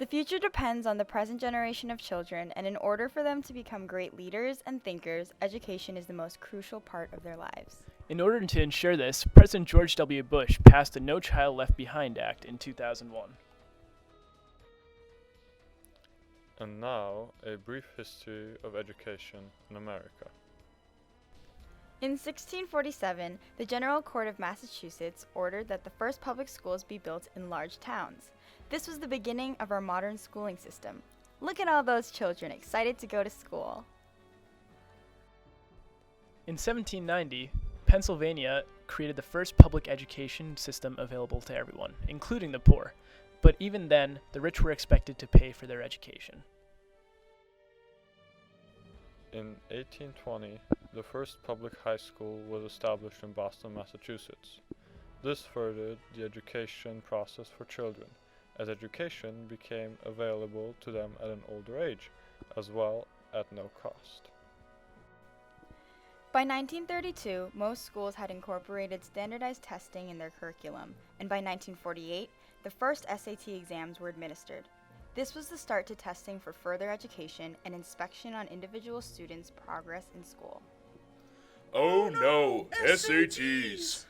The future depends on the present generation of children, and in order for them to become great leaders and thinkers, education is the most crucial part of their lives. In order to ensure this, President George W. Bush passed the No Child Left Behind Act in 2001. And now, a brief history of education in America. In 1647, the General Court of Massachusetts ordered that the first public schools be built in large towns. This was the beginning of our modern schooling system. Look at all those children excited to go to school. In 1790, Pennsylvania created the first public education system available to everyone, including the poor. But even then, the rich were expected to pay for their education. In 1820, the first public high school was established in Boston, Massachusetts. This furthered the education process for children, as education became available to them at an older age, as well at no cost. By 1932, most schools had incorporated standardized testing in their curriculum, and by 1948, the first SAT exams were administered. This was the start to testing for further education and inspection on individual students' progress in school. Oh no, SATs!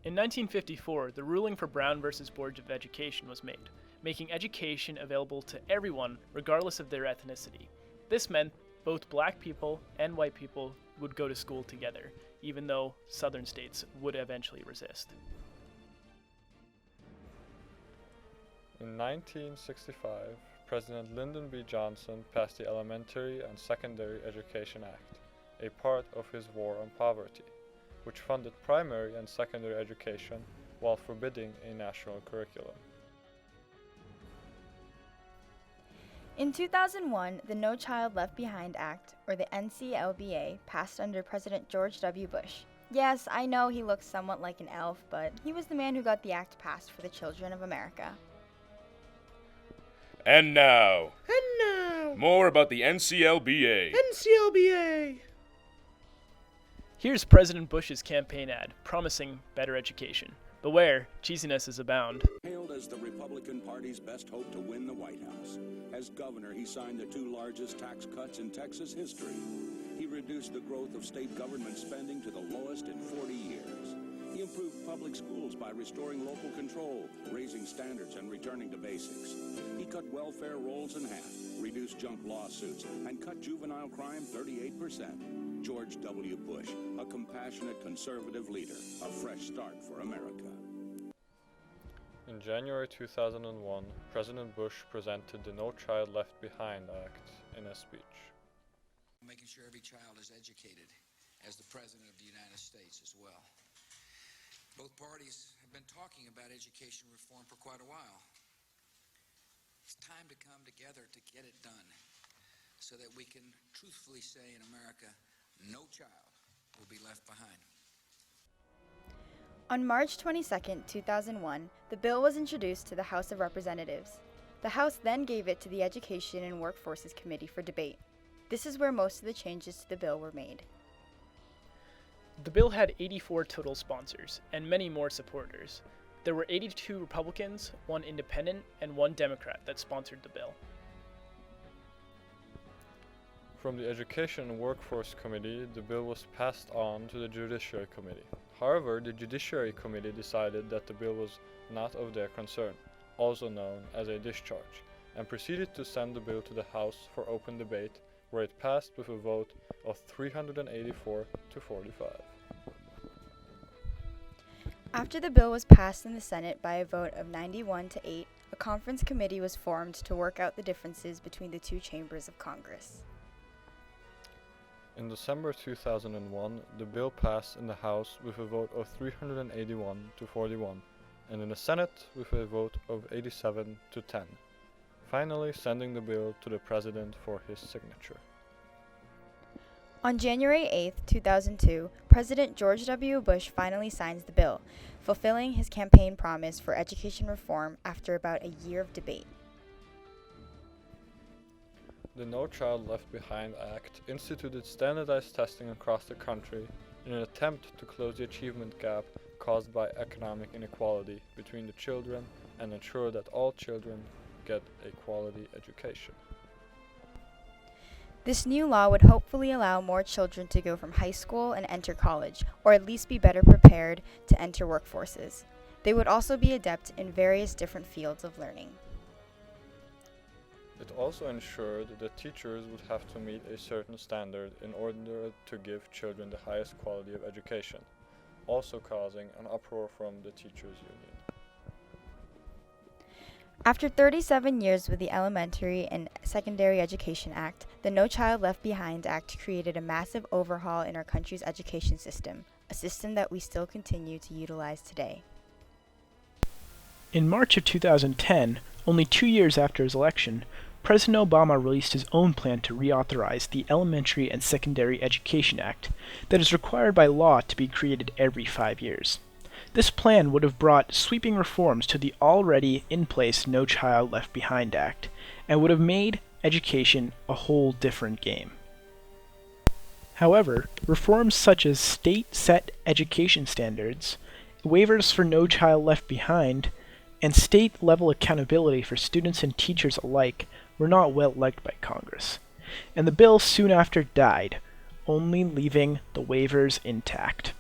In 1954, the ruling for Brown versus Board of Education was made, making education available to everyone regardless of their ethnicity. This meant both black people and white people would go to school together, even though southern states would eventually resist. In 1965, President Lyndon B. Johnson passed the Elementary and Secondary Education Act, a part of his war on poverty, which funded primary and secondary education while forbidding a national curriculum. In 2001, the No Child Left Behind Act, or the NCLBA, passed under President George W. Bush. Yes, I know he looks somewhat like an elf, but he was the man who got the act passed for the children of America. And now, more about the NCLBA. Here's President Bush's campaign ad, promising better education. Beware, cheesiness is abound. Hailed as the Republican Party's best hope to win the White House. As governor, he signed the two largest tax cuts in Texas history. He reduced the growth of state government spending to the lowest in 40 years. He improved public schools by restoring local control, raising standards, and returning to basics. He cut welfare rolls in half, reduced junk lawsuits, and cut juvenile crime 38%. George W. Bush, a compassionate conservative leader, a fresh start for America. In January 2001, President Bush presented the No Child Left Behind Act in a speech. Making sure every child is educated as the President of the United States as well. Both parties have been talking about education reform for quite a while. It's time to come together to get it done so that we can truthfully say in America, no child will be left behind. On March 22, 2001, the bill was introduced to the House of Representatives. The House then gave it to the Education and Workforces Committee for debate. This is where most of the changes to the bill were made. The bill had 84 total sponsors, and many more supporters. There were 82 Republicans, 1 Independent, and 1 Democrat that sponsored the bill. From the Education and Workforce Committee, the bill was passed on to the Judiciary Committee. However, the Judiciary Committee decided that the bill was not of their concern, also known as a discharge, and proceeded to send the bill to the House for open debate, where it passed with a vote of 384 to 45. After the bill was passed in the Senate by a vote of 91 to 8, a conference committee was formed to work out the differences between the two chambers of Congress. In December 2001, the bill passed in the House with a vote of 381 to 41, and in the Senate with a vote of 87 to 10, finally sending the bill to the President for his signature. On January 8, 2002, President George W. Bush finally signs the bill, fulfilling his campaign promise for education reform after about a year of debate. The No Child Left Behind Act instituted standardized testing across the country in an attempt to close the achievement gap caused by economic inequality between the children and ensure that all children get a quality education. This new law would hopefully allow more children to go from high school and enter college, or at least be better prepared to enter workforces. They would also be adept in various different fields of learning. It also ensured that teachers would have to meet a certain standard in order to give children the highest quality of education, also causing an uproar from the teachers' union. After 37 years with the Elementary and Secondary Education Act, the No Child Left Behind Act created a massive overhaul in our country's education system, a system that we still continue to utilize today. In March of 2010, only 2 years after his election, President Obama released his own plan to reauthorize the Elementary and Secondary Education Act that is required by law to be created every 5 years. This plan would have brought sweeping reforms to the already in-place No Child Left Behind Act and would have made education a whole different game. However, reforms such as state-set education standards, waivers for No Child Left Behind, and state-level accountability for students and teachers alike were not well liked by Congress, and the bill soon after died, only leaving the waivers intact.